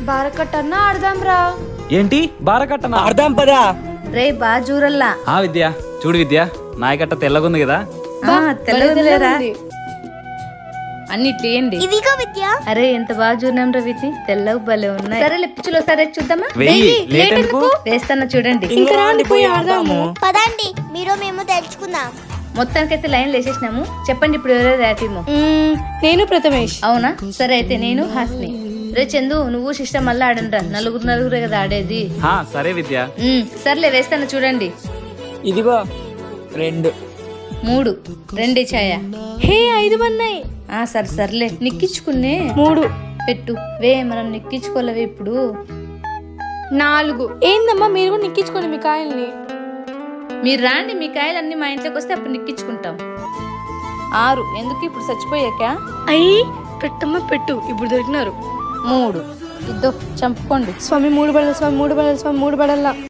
బారకట్టన్నా ఆడదాం రా. ఏంటి బారకట్టనా? ఆడదాం పదా. రే బాజూరల్లా. విద్య చూడు విద్య, నాయకట్ట తెల్లగుంది కదా. తెల్లరా అన్ని ఇట్లేయండి. ఇదిగో విద్య. అరే ఎంత బాగా చూడడం రా విధి, తెల్లగా భలే ఉన్నాయి. సరే పిచ్చులో సరే చూద్దామా? వేస్తాను చూడండి. పదండి మీరు మేము తెలుసుకుందాం. మొత్తానికైతే లైన్ వేసేసినాము. చెప్పండి ఇప్పుడు ఎవరో ర్యాపీమో. నేను ప్రథమేష్. అవునా, సరే అయితే నేను హాస్ని. రే చందు నువ్వు సిస్టమ్ మళ్ళీ ఆడండ్రా. నలుగురే కదా ఆడేది. సరే విద్య. సర్లే వేస్తాను చూడండి. ఇదిగో 2 3 2 ఛాయ. హే 5 ఉన్నాయి. సర్లే నిక్కించుకునే 3 పెట్టు. వే మనం నిక్కించుకోలేవే ఇప్పుడు. 4. ఏందమ్మా మీరు కూడా నిక్కించుకోండి మీ కాయల్ని. మీరు రాండి, మీ కాయలు అన్ని మా ఇంట్లోకి వస్తే అప్పుడు నిక్కించుకుంటాం. 6 ఎందుకు ఇప్పుడు చచ్చిపోయాక. అయ్యి పెట్టమ్మా పెట్టు, ఇప్పుడు దొరికినారు. 3 ఇద్దో చంపుకోండి. స్వామి 3 బడలు, స్వామి 3 బడలు, స్వామి 3 బడల్లా.